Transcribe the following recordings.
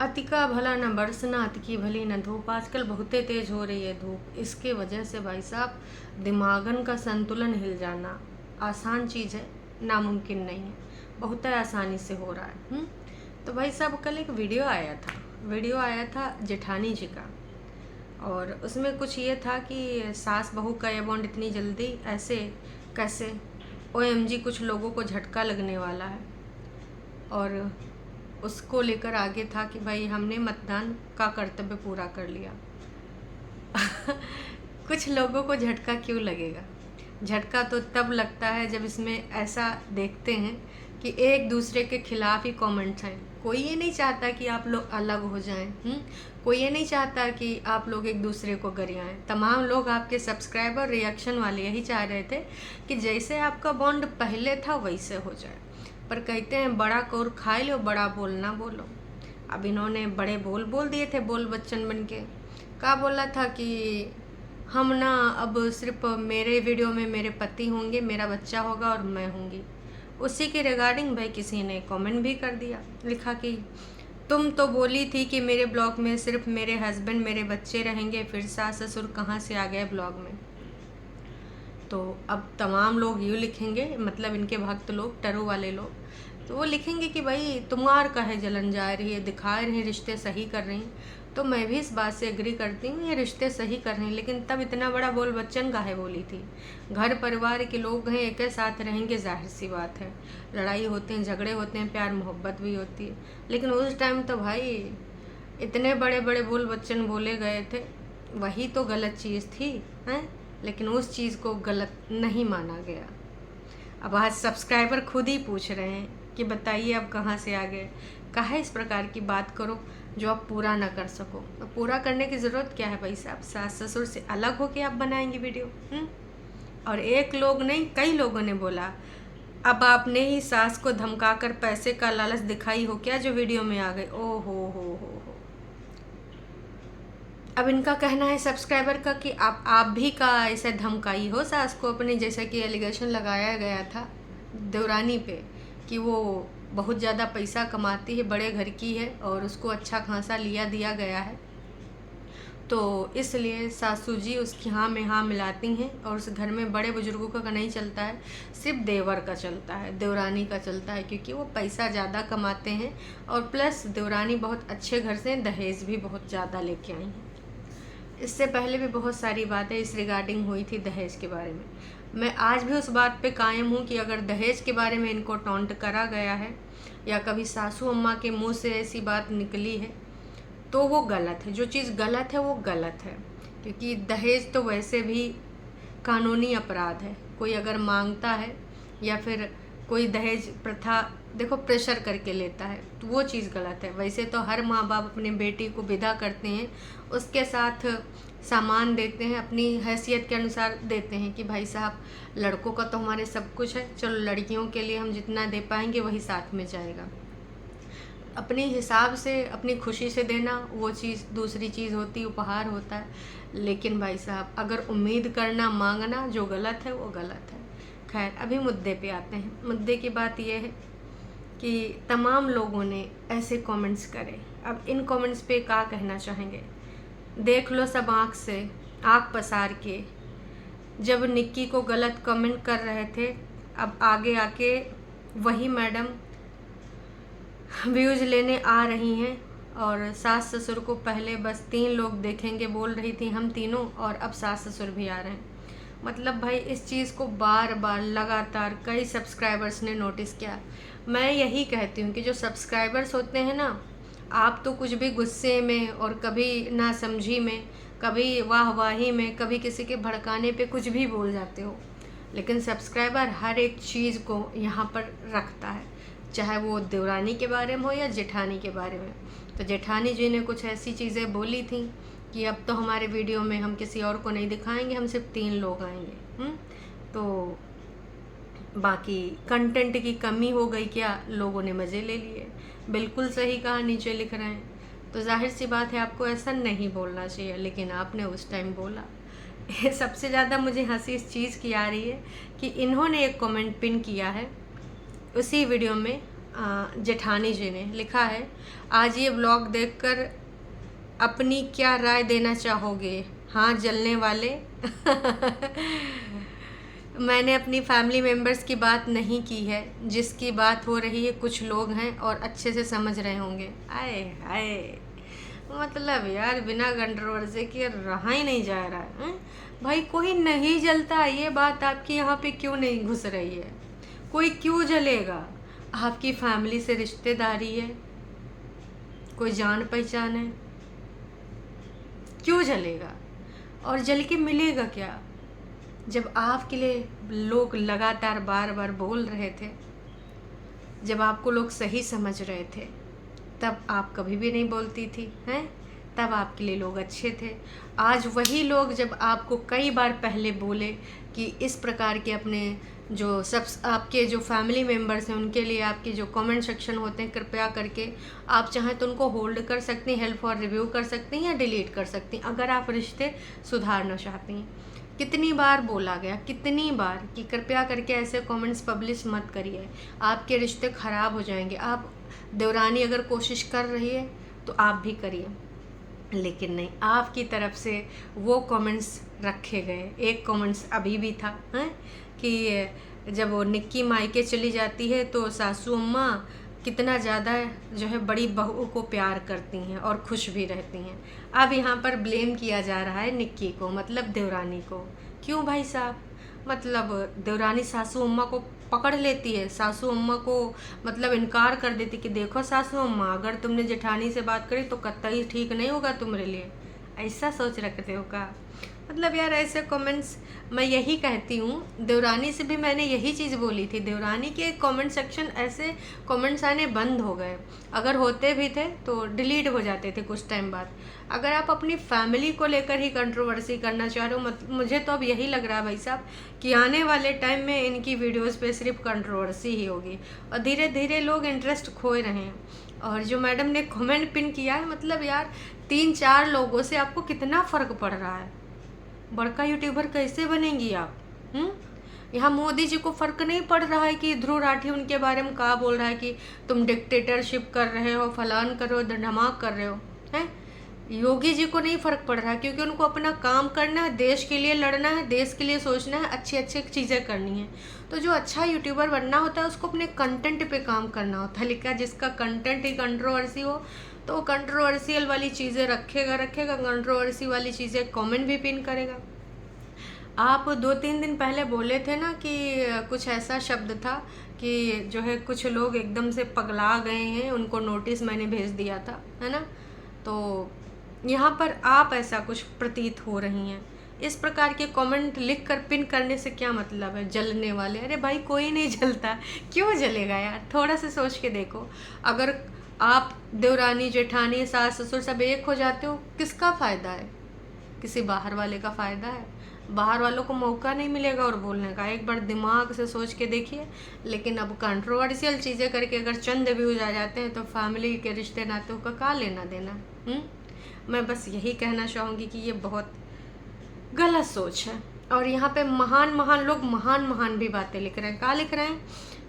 अति का भला न बरसना, अति की भली न धूप। आजकल बहुते तेज हो रही है धूप। इसके वजह से भाई साहब दिमागन का संतुलन हिल जाना आसान चीज़ है, नामुमकिन नहीं है। बहुत आसानी से हो रहा है। तो भाई साहब कल एक वीडियो आया था जेठानी जी का, और उसमें कुछ ये था कि सास बहू का ये बॉन्ड इतनी जल्दी ऐसे कैसे, OMG कुछ लोगों को झटका लगने वाला है। और उसको लेकर आगे था कि भाई हमने मतदान का कर्तव्य पूरा कर लिया। कुछ लोगों को झटका क्यों लगेगा? झटका तो तब लगता है जब इसमें ऐसा देखते हैं कि एक दूसरे के खिलाफ ही कमेंट्स हैं। कोई ये नहीं चाहता कि आप लोग अलग हो जाएं। कोई ये नहीं चाहता कि आप लोग एक दूसरे को गरियाएं। तमाम लोग आपके सब्सक्राइबर रिएक्शन वाले यही चाह रहे थे कि जैसे आपका बॉन्ड पहले था वैसे हो जाए। पर कहते हैं बड़ा कोर खाए लो, बड़ा बोल ना बोलो। अब इन्होंने बड़े बोल दिए थे, बोल बच्चन बन के। क्या बोला था कि हम ना अब सिर्फ मेरे वीडियो में मेरे पति होंगे, मेरा बच्चा होगा और मैं होंगी। उसी के रिगार्डिंग भाई किसी ने कमेंट भी कर दिया, लिखा कि तुम तो बोली थी कि मेरे ब्लॉग में सिर्फ मेरे हस्बैंड मेरे बच्चे रहेंगे, फिर सास ससुर कहाँ से आ गए ब्लॉग में। तो अब तमाम लोग यूँ लिखेंगे, मतलब इनके भक्त लोग, टरू वाले लोग, तो वो लिखेंगे कि भाई तुम्हार काहे जलन जा रही है, दिखा रही है रिश्ते सही कर रही। तो मैं भी इस बात से एग्री करती हूँ, ये रिश्ते सही कर रहे हैं, लेकिन तब इतना बड़ा बोल बच्चन काहे बोली थी? घर परिवार के लोग हैं, एक साथ रहेंगे, जाहिर सी बात है लड़ाई होते हैं, झगड़े होते हैं, प्यार मोहब्बत भी होती है। लेकिन उस टाइम तो भाई इतने बड़े बड़े बोल बच्चन बोले गए थे, वही तो गलत चीज़ थी हैं, लेकिन उस चीज़ को गलत नहीं माना गया। अब आज सब्सक्राइबर खुद ही पूछ रहे हैं कि बताइए अब कहाँ से आ गए, काहे इस प्रकार की बात करो जो आप पूरा ना कर सको। तो पूरा करने की ज़रूरत क्या है भाई साहब? सास ससुर से अलग होके आप बनाएंगे वीडियो। और एक लोग नहीं, कई लोगों ने बोला अब आपने ही सास को धमकाकर पैसे का लालच दिखाई हो क्या जो वीडियो में आ गए। ओ हो। अब इनका कहना है सब्सक्राइबर का कि आप भी का ऐसे धमकाई हो सास को अपने, जैसा कि एलिगेशन लगाया गया था देवरानी पे कि वो बहुत ज़्यादा पैसा कमाती है, बड़े घर की है और उसको अच्छा खासा लिया दिया गया है, तो इसलिए सासू जी उसकी हाँ में हाँ मिलाती हैं और उस घर में बड़े बुजुर्गों का नहीं चलता है, सिर्फ देवर का चलता है, देवरानी का चलता है, क्योंकि वो पैसा ज़्यादा कमाते हैं और प्लस देवरानी बहुत अच्छे घर से दहेज भी बहुत ज़्यादा लेके आई हैं। इससे पहले भी बहुत सारी बातें इस रिगार्डिंग हुई थी दहेज के बारे में। मैं आज भी उस बात पे कायम हूँ कि अगर दहेज के बारे में इनको टॉन्ट करा गया है या कभी सासू अम्मा के मुंह से ऐसी बात निकली है तो वो गलत है। जो चीज़ गलत है वो गलत है, क्योंकि दहेज तो वैसे भी कानूनी अपराध है। कोई अगर मांगता है या फिर कोई दहेज प्रथा देखो प्रेशर करके लेता है तो वो चीज़ गलत है। वैसे तो हर माँ बाप अपने बेटी को विदा करते हैं, उसके साथ सामान देते हैं, अपनी हैसियत के अनुसार देते हैं कि भाई साहब लड़कों का तो हमारे सब कुछ है, चलो लड़कियों के लिए हम जितना दे पाएंगे वही साथ में जाएगा। अपने हिसाब से अपनी खुशी से देना वो चीज़ दूसरी चीज़ होती, उपहार होता है। लेकिन भाई साहब अगर उम्मीद करना, मांगना जो गलत है वो गलत है। खैर अभी मुद्दे पे आते हैं। मुद्दे की बात यह है कि तमाम लोगों ने ऐसे कमेंट्स करे। अब इन कमेंट्स पे क्या कहना चाहेंगे? देख लो सब आँख से आँख पसार के, जब निक्की को गलत कमेंट कर रहे थे, अब आगे आके वही मैडम व्यूज़ लेने आ रही हैं और सास ससुर को पहले बस 3 लोग देखेंगे बोल रही थी हम तीनों, और अब सास ससुर भी आ रहे हैं। मतलब भाई इस चीज़ को बार बार लगातार कई सब्सक्राइबर्स ने नोटिस किया। मैं यही कहती हूँ कि जो सब्सक्राइबर्स होते हैं ना, आप तो कुछ भी गुस्से में और कभी नासमझी में, कभी वाहवाही में, कभी किसी के भड़काने पे कुछ भी बोल जाते हो, लेकिन सब्सक्राइबर हर एक चीज़ को यहाँ पर रखता है, चाहे वो देवरानी के बारे में हो या जेठानी के बारे में। तो जेठानी जी ने कुछ ऐसी चीज़ें बोली थी कि अब तो हमारे वीडियो में हम किसी और को नहीं दिखाएंगे, हम सिर्फ 3 लोग आएंगे। तो बाकी कंटेंट की कमी हो गई क्या, लोगों ने मज़े ले लिए। बिल्कुल सही कहा, नीचे लिख रहे हैं। तो जाहिर सी बात है आपको ऐसा नहीं बोलना चाहिए, लेकिन आपने उस टाइम बोला। सबसे ज़्यादा मुझे हंसी इस चीज़ की आ रही है कि इन्होंने एक कमेंट पिन किया है उसी वीडियो में जेठानी जी ने लिखा है, आज ये ब्लॉग देखकर अपनी क्या राय देना चाहोगे? हाँ जलने वाले। मैंने अपनी फैमिली मेम्बर्स की बात नहीं की है, जिसकी बात हो रही है कुछ लोग हैं और अच्छे से समझ रहे होंगे। आए हाय, मतलब यार बिना कंट्रोवर्सी के रहा ही नहीं जा रहा है, हैं? भाई कोई नहीं जलता, ये बात आपकी यहाँ पे क्यों नहीं घुस रही है? कोई क्यों जलेगा? आपकी फैमिली से रिश्तेदारी है, कोई जान पहचान है, क्यों जलेगा? और जल के मिलेगा क्या? जब आपके लिए लोग लगातार बार बार बोल रहे थे, जब आपको लोग सही समझ रहे थे, तब आप कभी भी नहीं बोलती थी, हैं? तब आपके लिए लोग अच्छे थे। आज वही लोग जब आपको कई बार पहले बोले कि इस प्रकार के अपने जो सब आपके जो फैमिली मेम्बर्स हैं उनके लिए आपके जो कमेंट सेक्शन होते हैं, कृपया करके आप चाहें तो उनको होल्ड कर सकती हैं, हेल्प और रिव्यू कर सकती हैं या डिलीट कर सकती हैं, अगर आप रिश्ते सुधारना चाहती हैं। कितनी बार बोला गया, कितनी बार कि कृपया करके ऐसे कमेंट्स पब्लिश मत करिए, आपके रिश्ते ख़राब हो जाएंगे। आप देवरानी अगर कोशिश कर रही है तो आप भी करिए, लेकिन नहीं, आपकी तरफ से वो कमेंट्स रखे गए। एक कमेंट्स अभी भी था, हैं, कि जब वो निक्की मायके चली जाती है तो सासू अम्मा कितना ज़्यादा जो है बड़ी बहू को प्यार करती हैं और खुश भी रहती हैं। अब यहाँ पर ब्लेम किया जा रहा है निक्की को, मतलब देवरानी को। क्यों भाई साहब? मतलब देवरानी सासू अम्मा को पकड़ लेती है, सासू अम्मा को मतलब इनकार कर देती कि देखो सासू अम्मा, अगर तुमने जेठानी से बात करी तो कतई ठीक नहीं होगा तुम्हारे लिए, ऐसा सोच रखते हो का? मतलब यार ऐसे कमेंट्स, मैं यही कहती हूँ, देवरानी से भी मैंने यही चीज़ बोली थी। देवरानी के कमेंट सेक्शन ऐसे कमेंट्स आने बंद हो गए, अगर होते भी थे तो डिलीट हो जाते थे कुछ टाइम बाद। अगर आप अपनी फैमिली को लेकर ही कंट्रोवर्सी करना चाह रहे हो, मुझे तो अब यही लग रहा है भाई साहब कि आने वाले टाइम में इनकी वीडियोज़ पे सिर्फ कंट्रोवर्सी ही होगी और धीरे धीरे लोग इंटरेस्ट खोए रहे हैं। और जो मैडम ने कमेंट पिन किया है, मतलब यार 3-4 लोगों से आपको कितना फ़र्क पड़ रहा है? बड़का यूट्यूबर कैसे बनेंगी आप? यहाँ मोदी जी को फ़र्क नहीं पड़ रहा है कि ध्रुव राठी उनके बारे में क्या बोल रहा है कि तुम डिक्टेटरशिप कर रहे हो, फलान कर रहे हो, धमाक कर रहे हो, हैं? योगी जी को नहीं फ़र्क पड़ रहा है, क्योंकि उनको अपना काम करना है, देश के लिए लड़ना है, देश के लिए सोचना है, अच्छी अच्छी चीज़ें करनी है। तो जो अच्छा यूट्यूबर बनना होता है उसको अपने कंटेंट पे काम करना होता है, लेकिन जिसका कंटेंट ही कंट्रोवर्सी हो तो कंट्रोवर्शियल वाली चीज़ें रखेगा, कंट्रोवर्सी वाली चीज़ें कमेंट भी पिन करेगा। आप 2-3 दिन पहले बोले थे ना कि कुछ ऐसा शब्द था कि जो है कुछ लोग एकदम से पगला गए हैं, उनको नोटिस मैंने भेज दिया था, है ना? तो यहाँ पर आप ऐसा कुछ प्रतीत हो रही हैं। इस प्रकार के कमेंट लिख कर पिन करने से क्या मतलब है? जलने वाले, अरे भाई कोई नहीं जलता, क्यों जलेगा यार? थोड़ा सा सोच के देखो, अगर आप देवरानी जेठानी सास ससुर सब एक हो जाते हो, किसका फ़ायदा है? किसी बाहर वाले का फ़ायदा है? बाहर वालों को मौका नहीं मिलेगा और बोलने का। एक बार दिमाग से सोच के देखिए। लेकिन अब कंट्रोवर्शियल चीज़ें करके अगर चंद व्यूज आ जाते हैं तो फैमिली के रिश्ते नातों का क्या लेना देना? मैं बस यही कहना चाहूँगी कि ये बहुत गलत सोच है। और यहाँ पे महान महान लोग महान महान भी बातें लिख रहे हैं। क्या लिख रहे हैं?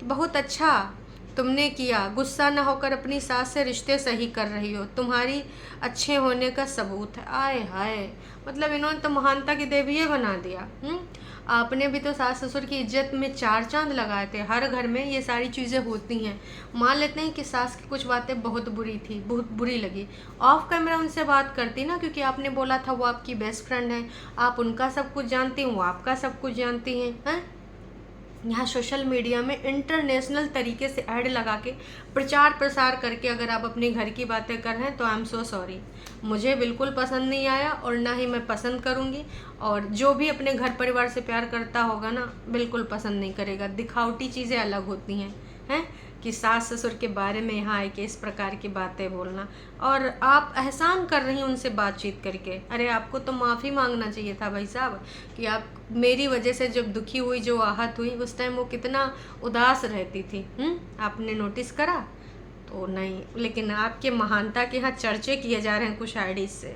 बहुत अच्छा तुमने किया, गुस्सा न होकर अपनी सास से रिश्ते सही कर रही हो, तुम्हारी अच्छे होने का सबूत है। आए हाय, मतलब इन्होंने तो महानता की देवी बना दिया। आपने भी तो सास ससुर की इज्जत में 4 चांद लगाए थे। हर घर में ये सारी चीज़ें होती हैं। मान लेते हैं कि सास की कुछ बातें बहुत बुरी थी, बहुत बुरी लगी, ऑफ कैमरा उनसे बात करती ना, क्योंकि आपने बोला था वो आपकी बेस्ट फ्रेंड है, आप उनका सब कुछ जानती हैं, वो आपका सब कुछ जानती हैं। यहाँ सोशल मीडिया में इंटरनेशनल तरीके से ऐड लगा के प्रचार प्रसार करके अगर आप अपने घर की बातें कर रहे हैं तो आई एम सो सॉरी, मुझे बिल्कुल पसंद नहीं आया और ना ही मैं पसंद करूँगी। और जो भी अपने घर परिवार से प्यार करता होगा ना, बिल्कुल पसंद नहीं करेगा। दिखावटी चीज़ें अलग होती हैं कि सास ससुर के बारे में यहाँ आए कि इस प्रकार की बातें बोलना, और आप एहसान कर रही हैं उनसे बातचीत करके। अरे आपको तो माफ़ी मांगना चाहिए था भाई साहब, कि आप मेरी वजह से जब दुखी हुई, जो आहत हुई, उस टाइम वो कितना उदास रहती थी। आपने नोटिस करा? तो नहीं, लेकिन आपके महानता के यहाँ चर्चे किए जा रहे हैं कुछ आईडीज़ से।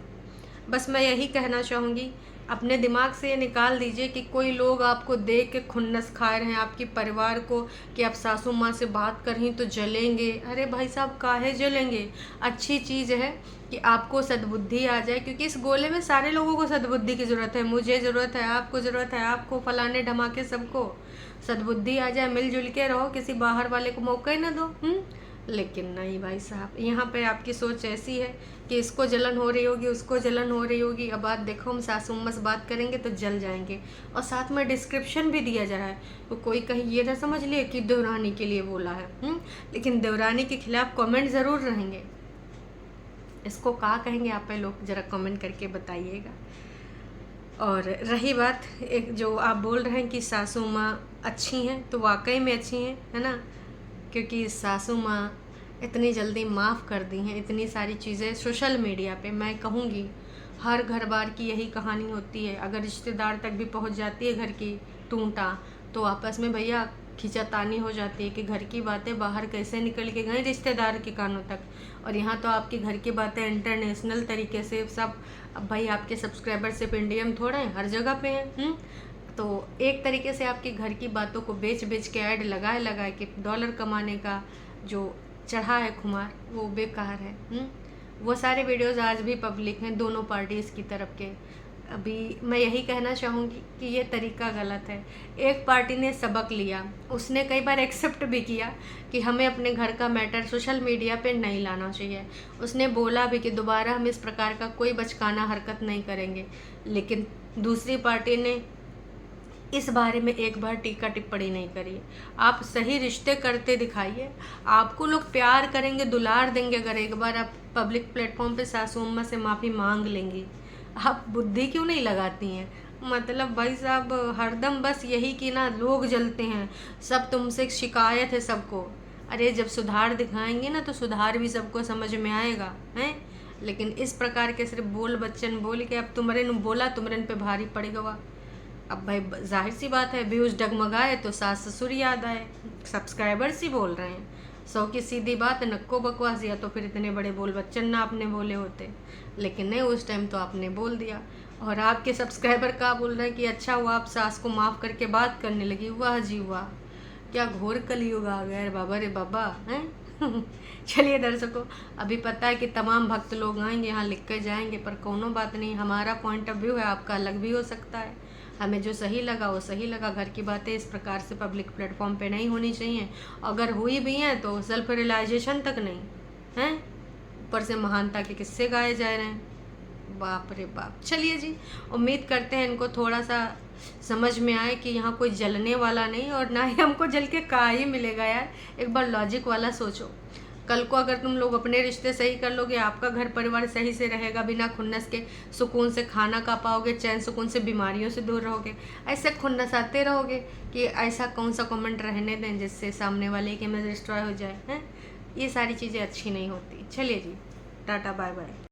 बस मैं यही कहना चाहूँगी अपने दिमाग से ये निकाल दीजिए कि कोई लोग आपको देख के खुन्नस खा रहे हैं, आपके परिवार को, कि आप सासू माँ से बात कर रही तो जलेंगे। अरे भाई साहब, काहे जलेंगे? अच्छी चीज़ है कि आपको सद्बुद्धि आ जाए, क्योंकि इस गोले में सारे लोगों को सद्बुद्धि की ज़रूरत है। मुझे ज़रूरत है, आपको ज़रूरत है, आपको, फलाने ढमाके सबको सद्बुद्धि आ जाए, मिलजुल के रहो, किसी बाहर वाले को मौका ही ना दो। लेकिन नहीं भाई साहब, यहाँ पे आपकी सोच ऐसी है कि इसको जलन हो रही होगी, उसको जलन हो रही होगी। अब बात देखो, हम सासू अम्मा से बात करेंगे तो जल जाएंगे, और साथ में डिस्क्रिप्शन भी दिया जा रहा है, तो कोई कहीं ये ना समझ लिए कि देवरानी के लिए बोला है। लेकिन देवरानी के खिलाफ कमेंट ज़रूर रहेंगे। इसको क्या कहेंगे आप लोग, ज़रा कमेंट करके बताइएगा। और रही बात एक जो आप बोल रहे हैं कि सासू माँ अच्छी हैं, तो वाकई में अच्छी हैं, है ना, क्योंकि सासू माँ इतनी जल्दी माफ़ कर दी हैं। इतनी सारी चीज़ें सोशल मीडिया पे मैं कहूँगी हर घर बार की यही कहानी होती है। अगर रिश्तेदार तक भी पहुँच जाती है घर की टूंटा, तो आपस में भैया खींचातानी हो जाती है कि घर की बातें बाहर कैसे निकल के गए रिश्तेदार के कानों तक। और यहाँ तो आपकी घर की बातें इंटरनेशनल तरीके से सब, अब भाई आपके सब्सक्राइबर सिर्फ इंडिया में थोड़ा है, हर जगह पे हैं। तो एक तरीके से आपके घर की बातों को बेच बेच के ऐड लगाए के डॉलर कमाने का जो चढ़ा है खुमार, वो बेकार है। वो सारे वीडियोस आज भी पब्लिक हैं दोनों पार्टीज़ की तरफ के। अभी मैं यही कहना चाहूँगी कि ये तरीका गलत है। एक पार्टी ने सबक लिया, उसने कई बार एक्सेप्ट भी किया कि हमें अपने घर का मैटर सोशल मीडिया पे नहीं लाना चाहिए। उसने बोला भी कि दोबारा हम इस प्रकार का कोई बचकाना हरकत नहीं करेंगे। लेकिन दूसरी पार्टी ने इस बारे में एक बार टीका टिप्पणी नहीं करी। आप सही रिश्ते करते दिखाइए, आपको लोग प्यार करेंगे, दुलार देंगे अगर एक बार आप पब्लिक प्लेटफॉर्म पे सासू अम्मा से माफ़ी मांग लेंगी। आप बुद्धि क्यों नहीं लगाती हैं? मतलब भाई साहब हरदम बस यही कि ना लोग जलते हैं, सब तुमसे शिकायत है सबको। अरे जब सुधार दिखाएंगे ना तो सुधार भी सबको समझ में आएगा, हैं? लेकिन इस प्रकार के सिर्फ बोल बच्चन बोल के अब तुमरे न बोला तुमरे पे भारी पड़ेगा। अब भाई जाहिर सी बात है, व्यूज़ डगमगाए तो सास ससुर याद आए, सब्सक्राइबर्स ही बोल रहे हैं। 100 की सीधी बात है, नक्को बकवास, या तो फिर इतने बड़े बोल बच्चन ना आपने बोले होते। लेकिन नहीं, उस टाइम तो आपने बोल दिया। और आपके सब्सक्राइबर का बोल रहे हैं कि अच्छा हुआ आप सास को माफ़ करके बात करने लगी। वाह जी वाह, क्या घोर कलयुग आ गया बाबा रे बाबा, हैं? चलिए दर्शकों, अभी पता है कि तमाम भक्त लोग आएंगे यहाँ लिख कर जाएंगे, पर कोनो बात नहीं, हमारा पॉइंट ऑफ व्यू है, आपका अलग भी हो सकता है। हमें जो सही लगा वो सही लगा। घर की बातें इस प्रकार से पब्लिक प्लेटफॉर्म पे नहीं होनी चाहिए। अगर हुई भी हैं तो सेल्फ रियलाइजेशन तक नहीं हैं, ऊपर से महानता के किस्से गाए जा रहे हैं। बाप रे बाप। चलिए जी, उम्मीद करते हैं इनको थोड़ा सा समझ में आए कि यहाँ कोई जलने वाला नहीं, और ना ही हमको जल के का ही मिलेगा यार। एक बार लॉजिक वाला सोचो। कल को अगर तुम लोग अपने रिश्ते सही कर लोगे, आपका घर परिवार सही से रहेगा, बिना खुन्नस के सुकून से खाना खा पाओगे, चैन सुकून से बीमारियों से दूर रहोगे। ऐसे खुन्नस आते रहोगे कि ऐसा कौन सा कमेंट रहने दें जिससे सामने वाले की इमेज डिस्ट्रॉय हो जाए, हैं? ये सारी चीज़ें अच्छी नहीं होती। चलिए जी, टाटा बाय बाय।